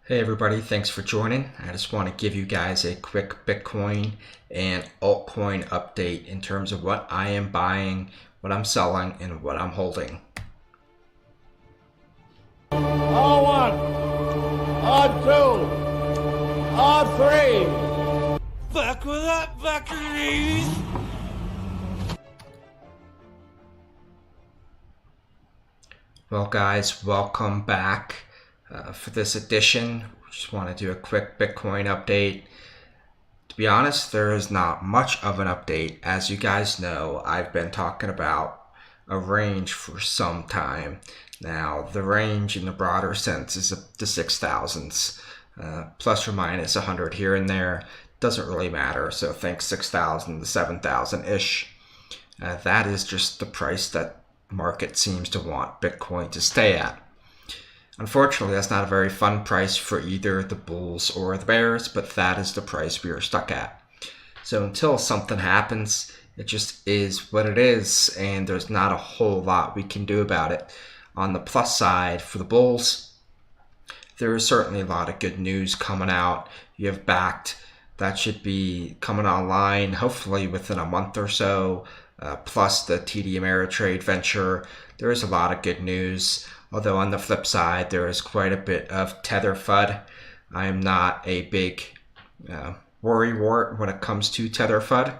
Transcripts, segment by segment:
Hey everybody, thanks for joining. I just want to give you guys a quick Bitcoin and altcoin update in terms of what I am buying, what I'm selling, and what I'm holding. R1, R2, R3. Back with that buckaroos. Well guys, welcome back for this edition. Just want to do a quick Bitcoin update. To be honest, there is not much of an update. As you guys know, I've been talking about a range for some time. Now, the range in the broader sense is the 6,000s, plus or minus 100 here and there. Doesn't really matter. So think 6,000 to 7,000-ish. That is just the price that the market seems to want Bitcoin to stay at. Unfortunately, that's not a very fun price for either the bulls or the bears, but that is the price we are stuck at. So until something happens, it just is what it is, and there's not a whole lot we can do about it. On the plus side, for the bulls, there is certainly a lot of good news coming out. You have Backed, that should be coming online hopefully within a month or so, plus the TD Ameritrade venture. There is a lot of good news. Although on the flip side, there is quite a bit of tether FUD. I am not a big worrywart when it comes to tether FUD.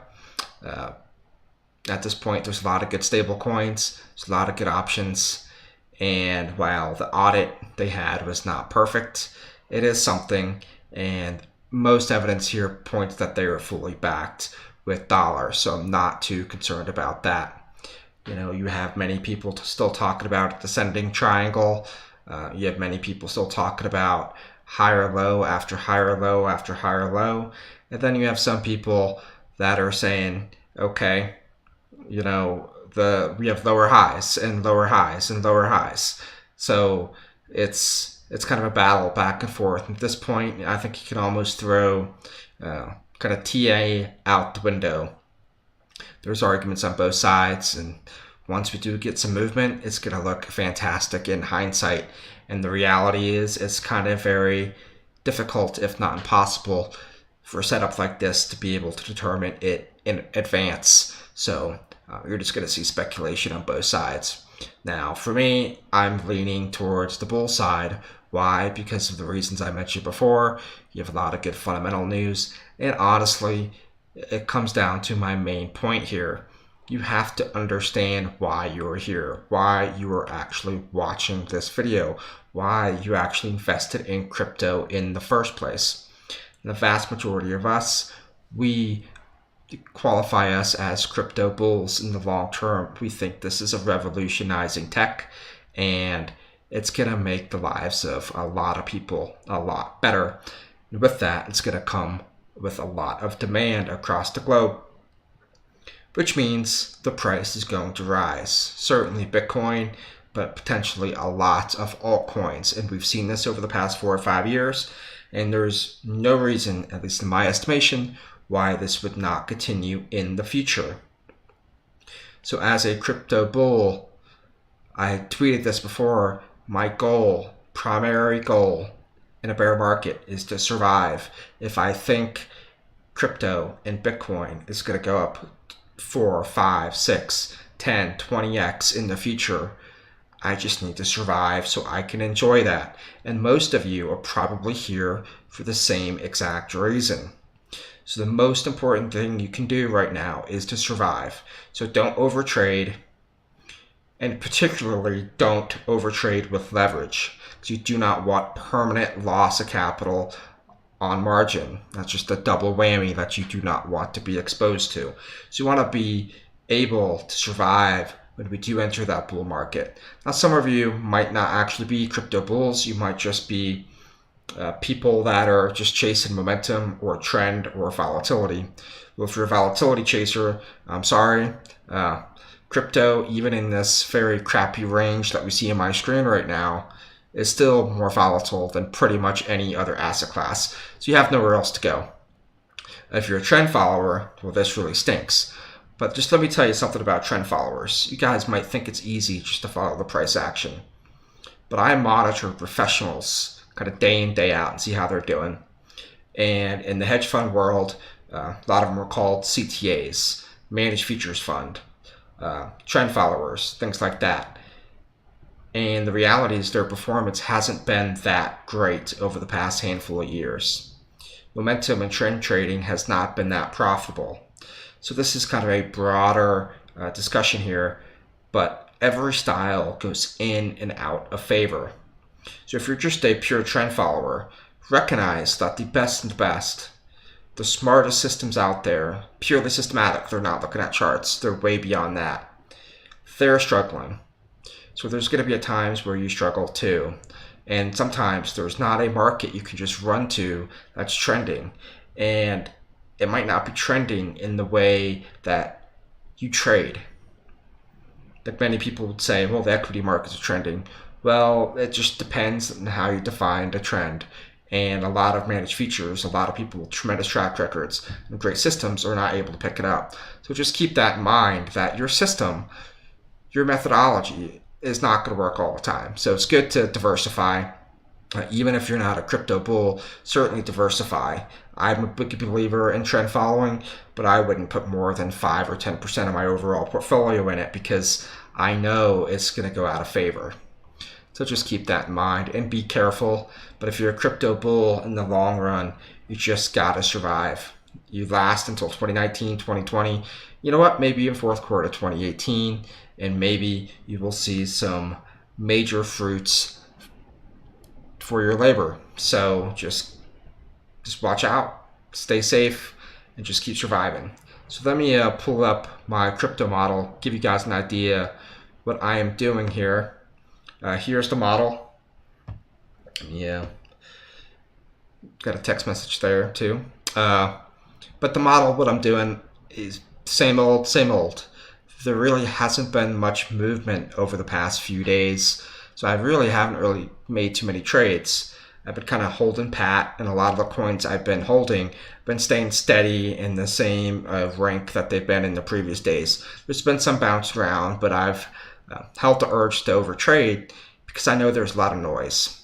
At this point, there's a lot of good stable coins. There's a lot of good options. And while the audit they had was not perfect, it is something. And most evidence here points that they are fully backed with dollars. So I'm not too concerned about that. You know, you have many people still talking about descending triangle. You have many people still talking about higher low after higher low after higher low. And then you have some people that are saying, okay, you know, we have lower highs and lower highs and lower highs. So it's kind of a battle back and forth. At this point, I think you can almost throw kind of TA out the window. There's arguments on both sides, and once we do get some movement, it's going to look fantastic in hindsight. And the reality is, it's kind of very difficult, if not impossible, for a setup like this to be able to determine it in advance. So you're just going to see speculation on both sides. Now, for me, I'm leaning towards the bull side. Why? Because of the reasons I mentioned before. You have a lot of good fundamental news, and honestly, it comes down to my main point here. You have to understand why you're here, why you are actually watching this video, why you actually invested in crypto in the first place. And the vast majority of us, we qualify us as crypto bulls in the long term. We think this is a revolutionizing tech, and it's going to make the lives of a lot of people a lot better. And with that, it's going to come with a lot of demand across the globe, which means the price is going to rise. Certainly Bitcoin, but potentially a lot of altcoins. And we've seen this over the past 4 or 5 years, and there's no reason, at least in my estimation, why this would not continue in the future. So as a crypto bull, I tweeted this before, my goal, primary goal, in a bear market is to survive. If I think crypto and Bitcoin is going to go up 4, 5, 6, 10, 20x in the future, I just need to survive so I can enjoy that. And most of you are probably here for the same exact reason. So the most important thing you can do right now is to survive. So don't overtrade, and particularly don't overtrade with leverage. You do not want permanent loss of capital on margin. That's just a double whammy that you do not want to be exposed to. So you want to be able to survive when we do enter that bull market. Now, some of you might not actually be crypto bulls. You might just be people that are just chasing momentum or trend or volatility. Well, if you're a volatility chaser, I'm sorry. Crypto, even in this very crappy range that we see in my screen right now, is still more volatile than pretty much any other asset class. So you have nowhere else to go. If you're a trend follower, well, this really stinks. But just let me tell you something about trend followers. You guys might think it's easy just to follow the price action. But I monitor professionals kind of day in, day out, and see how they're doing. And in the hedge fund world, a lot of them are called CTAs, Managed Futures Fund, trend followers, things like that. And the reality is their performance hasn't been that great over the past handful of years. Momentum and trend trading has not been that profitable. So this is kind of a broader discussion here, but every style goes in and out of favor. So if you're just a pure trend follower, recognize that the best and the best, the smartest systems out there, purely systematic, they're not looking at charts, they're way beyond that. They're struggling. So there's going to be times where you struggle too. And sometimes there's not a market you can just run to that's trending. And it might not be trending in the way that you trade. Like many people would say, well, the equity markets are trending. Well, it just depends on how you define a trend. And a lot of managed futures, a lot of people with tremendous track records and great systems are not able to pick it up. So just keep that in mind, that your system, your methodology is not going to work all the time. So it's good to diversify. Even if you're not a crypto bull, certainly diversify. I'm a big believer in trend following, but I wouldn't put more than 5 or 10% of my overall portfolio in it because I know it's going to go out of favor. So just keep that in mind and be careful. But if you're a crypto bull in the long run, you just got to survive. You last until 2019, 2020. You know what? Maybe in fourth quarter 2018, and maybe you will see some major fruits for your labor. So just watch out, stay safe, and just keep surviving. So let me pull up my crypto model, give you guys an idea what I am doing here. Here's the model. Yeah, got a text message there too. But the model, what I'm doing is same old, same old. There really hasn't been much movement over the past few days. So I really haven't made too many trades. I've been kind of holding pat, and a lot of the coins I've been holding have been staying steady in the same rank that they've been in the previous days. There's been some bounce around, but I've held the urge to overtrade because I know there's a lot of noise.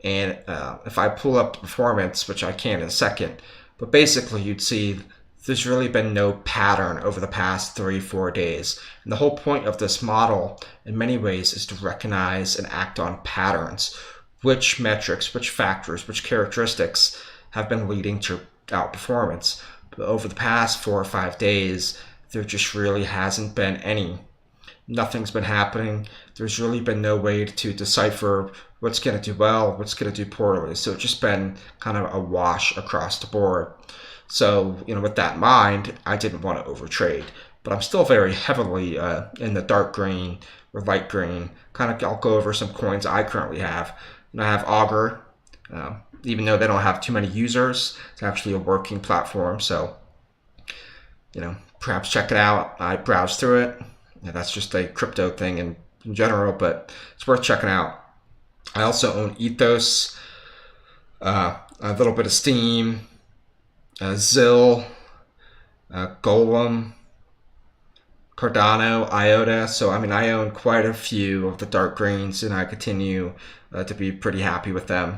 And if I pull up the performance, which I can in a second, but basically you'd see there's really been no pattern over the past 3-4 days. And the whole point of this model in many ways is to recognize and act on patterns. Which metrics, which factors, which characteristics have been leading to outperformance. But over the past 4 or 5 days, there just really hasn't been any. Nothing's been happening. There's really been no way to decipher what's going to do well, what's going to do poorly. So it's just been kind of a wash across the board. So, with that in mind, I didn't want to overtrade, but I'm still very heavily in the dark green or light green. I'll go over some coins I currently have. And I have Augur, even though they don't have too many users. It's actually a working platform, so perhaps check it out. I browsed through it. That's just a crypto thing in general, but it's worth checking out. I also own Ethos, a little bit of Steam, Zill, Golem, Cardano, IOTA. So I own quite a few of the dark greens, and I continue to be pretty happy with them.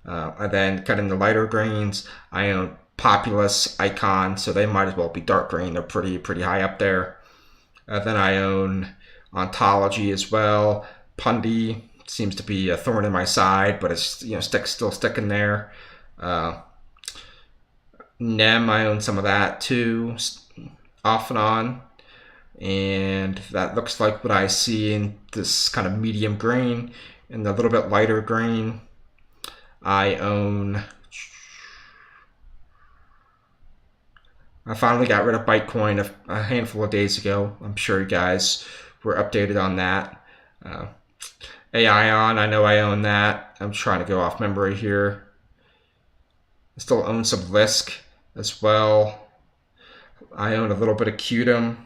And then in the lighter greens, I own Populous, Icon, so they might as well be dark green. They're pretty high up there. Then I own Ontology as well. Pundi seems to be a thorn in my side, but it's still sticking there. NEM, I own some of that too, off and on. And that looks like what I see in this kind of medium green and the little bit lighter green. I finally got rid of Bitcoin a handful of days ago. I'm sure you guys were updated on that. AION, I know I own that. I'm trying to go off memory here. I still own some Lisk as well. I own a little bit of Qtum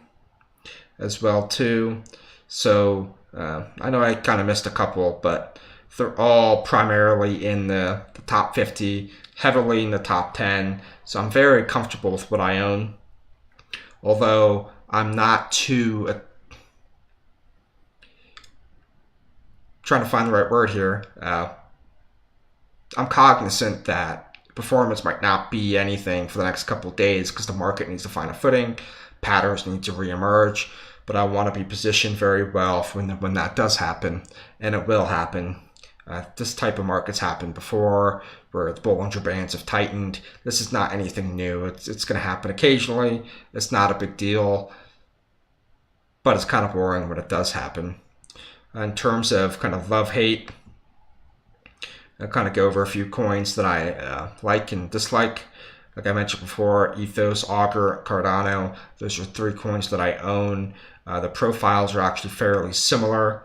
as well too. So I know I kind of missed a couple, but they're all primarily in the top 50, heavily in the top 10. So I'm very comfortable with what I own. Although I'm not too trying to find the right word here. I'm cognizant that performance might not be anything for the next couple of days because the market needs to find a footing, patterns need to reemerge, but I want to be positioned very well for when that does happen, and it will happen. This type of market's happened before, where the Bollinger Bands have tightened. This is not anything new. It's going to happen occasionally. It's not a big deal, but it's kind of boring when it does happen. In terms of kind of love-hate, I'll kind of go over a few coins that I like and dislike. Like I mentioned before, Ethos, Augur, Cardano, those are 3 coins that I own. The profiles are actually fairly similar.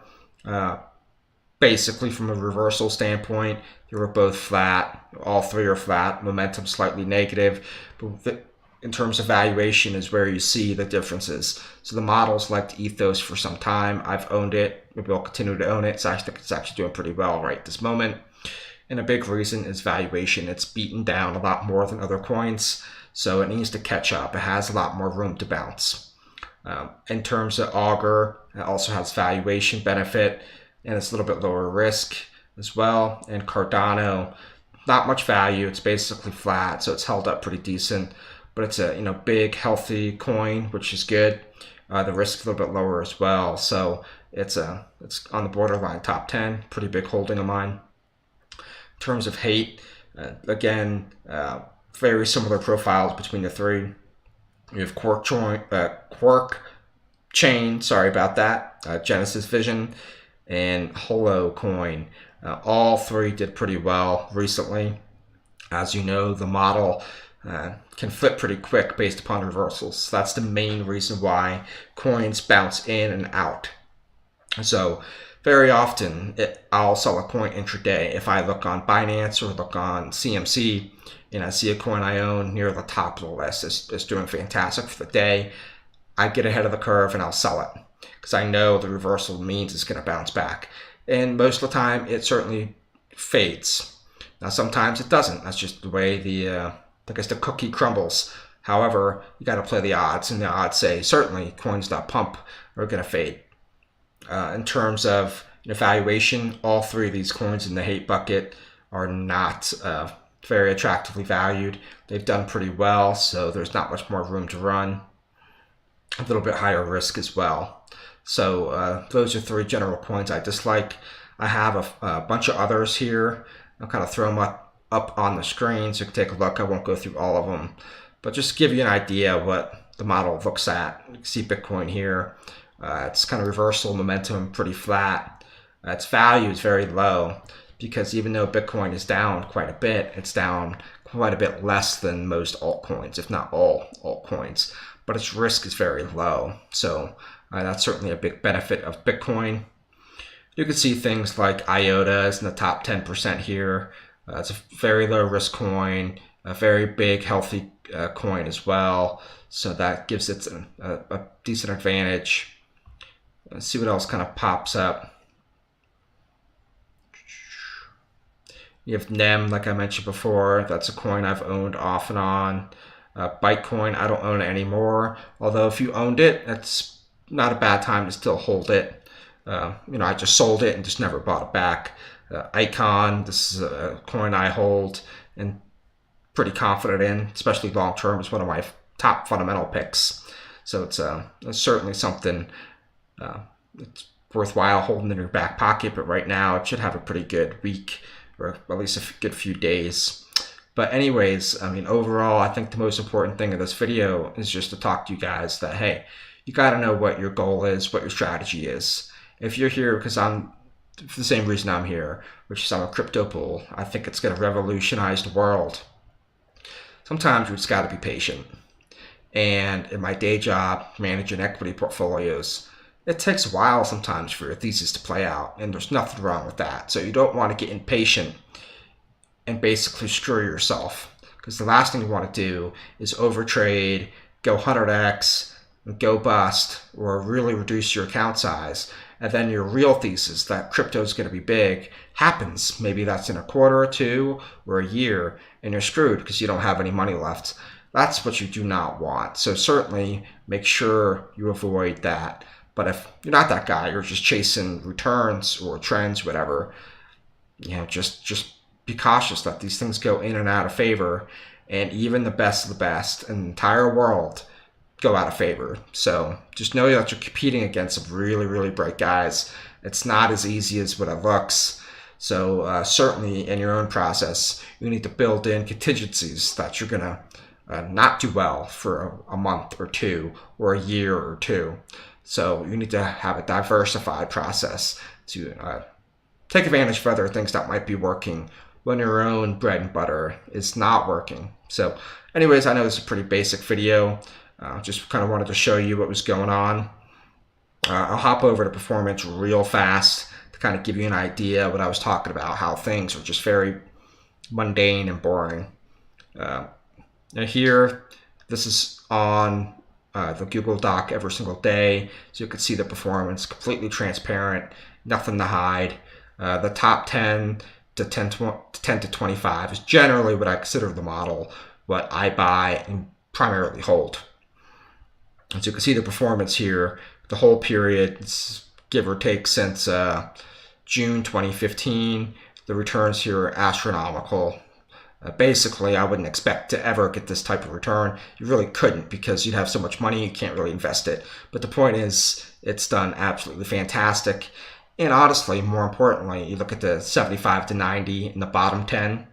Basically, from a reversal standpoint, they were both flat. All 3 are flat. Momentum slightly negative. But in terms of valuation is where you see the differences. So the models liked Ethos for some time. I've owned it. Maybe I'll continue to own it. So I think it's actually doing pretty well right this moment. And a big reason is valuation. It's beaten down a lot more than other coins, so it needs to catch up. It has a lot more room to bounce. In terms of Augur, it also has valuation benefit, and it's a little bit lower risk as well. And Cardano, not much value. It's basically flat, so it's held up pretty decent. But it's a big, healthy coin, which is good. The risk a little bit lower as well, so it's on the borderline top 10. Pretty big holding of mine. In terms of hate, again, very similar profiles between the 3. We have Quark Chain, sorry about that, Genesis Vision, and Holo Coin. All 3 did pretty well recently. As you know, the model can flip pretty quick based upon reversals. That's the main reason why coins bounce in and out. So very often, I'll sell a coin intraday. If I look on Binance or look on CMC and I see a coin I own near the top of the list is doing fantastic for the day, I get ahead of the curve and I'll sell it because I know the reversal means it's going to bounce back. And most of the time, it certainly fades. Now, sometimes it doesn't. That's just the way the cookie crumbles. However, you got to play the odds, and the odds say certainly coins that pump are going to fade. In terms of valuation, all 3 of these coins in the hate bucket are not very attractively valued. They've done pretty well, so there's not much more room to run. A little bit higher risk as well. So those are 3 general coins I dislike. I have a bunch of others here. I'll kind of throw them up on the screen so you can take a look. I won't go through all of them, but just to give you an idea what the model looks at. You can see Bitcoin here. It's kind of reversal momentum, pretty flat. Its value is very low because even though Bitcoin is down quite a bit, it's down quite a bit less than most altcoins, if not all altcoins. But its risk is very low. So that's certainly a big benefit of Bitcoin. You can see things like IOTA is in the top 10% here. It's a very low risk coin, a very big, healthy coin as well. So that gives it a decent advantage. Let's see what else kind of pops up. You have NEM, like I mentioned before. That's a coin I've owned off and on. Bytecoin, I don't own it anymore. Although if you owned it, that's not a bad time to still hold it. I just sold it and just never bought it back. Icon, this is a coin I hold and pretty confident in, especially long term. It's one of my top fundamental picks. So it's certainly something it's worthwhile holding in your back pocket, but right now it should have a pretty good week or at least a good few days. But anyways, overall, I think the most important thing of this video is just to talk to you guys that, hey, you got to know what your goal is, what your strategy is. If you're here because I'm for the same reason I'm here, which is I'm a crypto bull, I think it's going to revolutionize the world. Sometimes you just got to be patient. And in my day job, managing equity portfolios, it takes a while sometimes for your thesis to play out, and there's nothing wrong with that. So you don't want to get impatient and basically screw yourself, because the last thing you want to do is overtrade, go 100x, go bust, or really reduce your account size. And then your real thesis that crypto is going to be big happens. Maybe that's in a quarter or 2 or a year, and you're screwed because you don't have any money left. That's what you do not want. So certainly make sure you avoid that. But if you're not that guy, you're just chasing returns or trends, whatever, just be cautious that these things go in and out of favor, and even the best of the best in the entire world go out of favor. So just know that you're competing against some really, really bright guys. It's not as easy as what it looks. So certainly in your own process, you need to build in contingencies that you're going to not do well for a month or two or a year or two. So you need to have a diversified process to take advantage of other things that might be working when your own bread and butter is not working. So anyways, I know this is a pretty basic video. Just kind of wanted to show you what was going on. I'll hop over to performance real fast to kind of give you an idea of what I was talking about, how things are just very mundane and boring. Now here, this is on the Google Doc every single day, so you can see the performance, completely transparent, nothing to hide. The top 10 to 10 to 25 is generally what I consider the model, what I buy and primarily hold. And so you can see the performance here, the whole period, give or take since June 2015. The returns here are astronomical. Basically, I wouldn't expect to ever get this type of return. You really couldn't, because you'd have so much money you can't really invest it. But the point is, it's done absolutely fantastic. And honestly, more importantly, you look at the 75 to 90 in the bottom 10,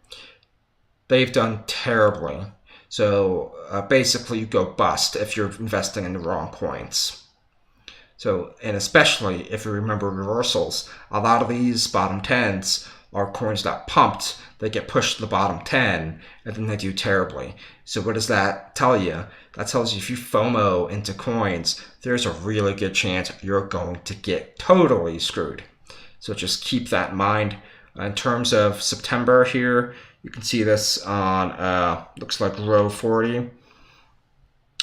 they've done terribly. So basically, you go bust if you're investing in the wrong coins. So, and especially if you remember reversals, a lot of these bottom 10s are coins that pumped, they get pushed to the bottom 10, and then they do terribly. So what does that tell you? That tells you if you FOMO into coins, there's a really good chance you're going to get totally screwed. So just keep that in mind. In terms of September here, you can see this on, looks like row 40.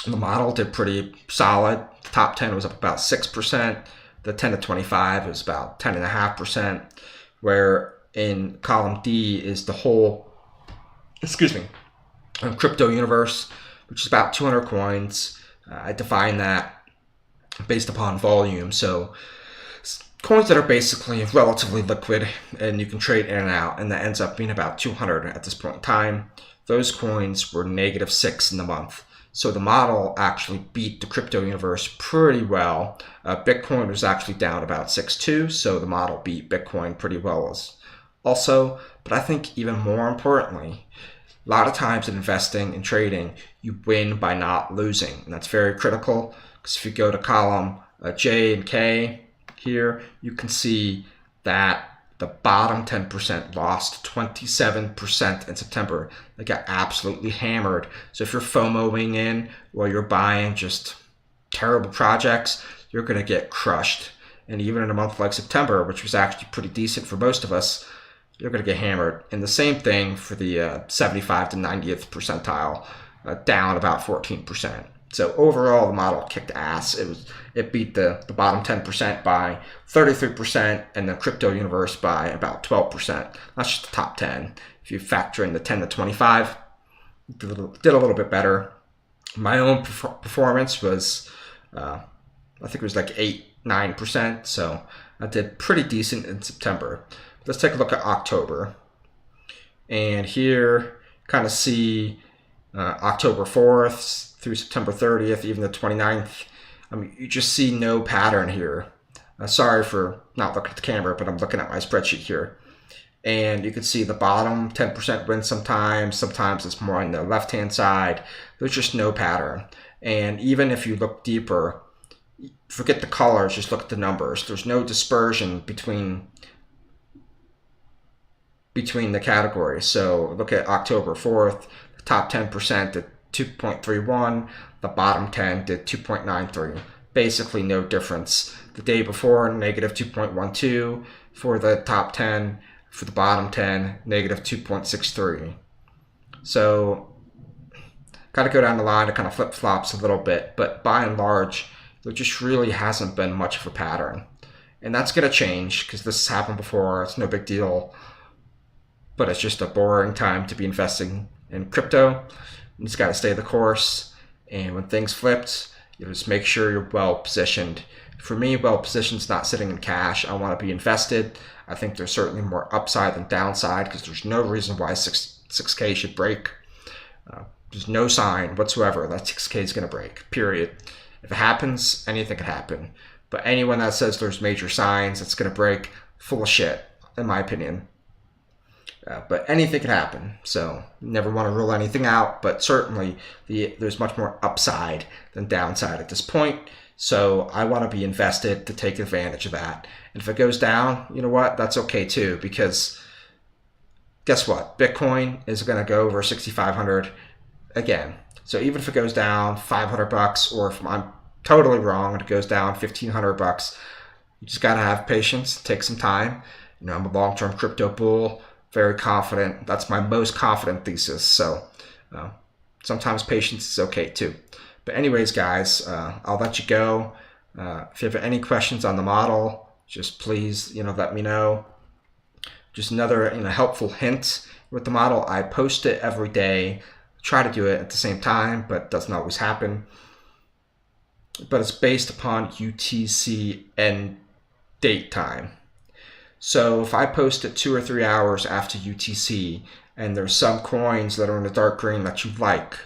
The model did pretty solid. The top 10 was up about 6%. The 10 to 25 was about 10.5%, where in column D is the whole, crypto universe, which is about 200 coins. I define that based upon volume. So coins that are basically relatively liquid and you can trade in and out, and that ends up being about 200 at this point in time. Those coins were -6 in the month. So the model actually beat the crypto universe pretty well. Bitcoin was actually down about 6.2, so the model beat Bitcoin pretty well also. But I think even more importantly, a lot of times in investing and trading, you win by not losing. And that's very critical, because if you go to column J and K here, you can see that the bottom 10% lost 27% in September. They got absolutely hammered. So if you're FOMOing in or you're buying just terrible projects, you're going to get crushed. And even in a month like September, which was actually pretty decent for most of us, you're going to get hammered. And the same thing for the 75 to 90th percentile, down about 14%. So overall, the model kicked ass. It beat the bottom 10% by 33% and the crypto universe by about 12%. That's just the top 10. If you factor in the 10 to 25, did a little bit better. My own performance was, I think it was like 8-9%. So I did pretty decent in September. Let's take a look at October. And here, kind of see October 4th through September 30th, even the 29th. I mean, you just see no pattern here. Sorry for not looking at the camera, but I'm looking at my spreadsheet here. And you can see the bottom 10% wins sometimes it's more on the left-hand side. There's just no pattern. And even if you look deeper, forget the colors, just look at the numbers. There's no dispersion between the categories. So look at October 4th, the top 10% did 2.31, the bottom 10 did 2.93. Basically no difference. The day before, -2.12 for the top 10, for the bottom 10, -2.63. So got to go down the line, it kind of flip-flops a little bit, but by and large, there just really hasn't been much of a pattern. And that's going to change, because this has happened before. It's no big deal, but it's just a boring time to be investing in crypto. You just got to stay the course, and when things flipped, just make sure you're well positioned. For me, well positioned is not sitting in cash. I want to be invested. I think there's certainly more upside than downside because there's no reason why 6K should break. There's no sign whatsoever that 6K is going to break, period. If it happens, anything could happen. But anyone that says there's major signs it's going to break, full of shit, in my opinion. But anything could happen, so never want to rule anything out, but certainly there's much more upside than downside at this point. So I want to be invested to take advantage of that. And if it goes down, you know what? That's okay too, because guess what? Bitcoin is going to go over 6,500 again. So even if it goes down $500, or if I'm totally wrong and it goes down $1,500, you just got to have patience, take some time. I'm a long-term crypto bull, very confident. That's my most confident thesis. So sometimes patience is okay too. But anyways, guys, I'll let you go. If you have any questions on the model, just please, let me know. Just another, helpful hint with the model. I post it every day. Try to do it at the same time, but it doesn't always happen. But it's based upon UTC end date time. So if I post it 2 or 3 hours after UTC and there's some coins that are in the dark green that you like,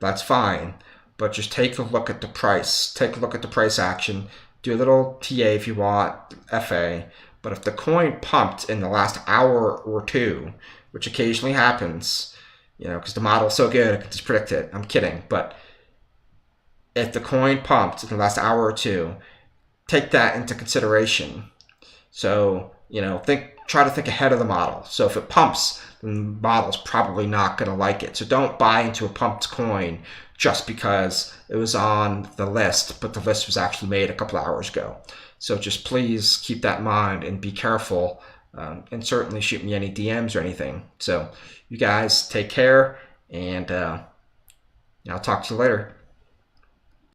that's fine. But just take a look at the price. Take a look at the price action. Do a little TA if you want, FA. But if the coin pumped in the last hour or two, which occasionally happens, because the model's so good, I can just predict it. I'm kidding. But if the coin pumped in the last hour or two, take that into consideration. So, try to think ahead of the model. So if it pumps, then the model's probably not going to like it. So don't buy into a pumped coin just because it was on the list, but the list was actually made a couple hours ago. So just please keep that in mind and be careful, and certainly shoot me any DMs or anything. So you guys take care, and I'll talk to you later.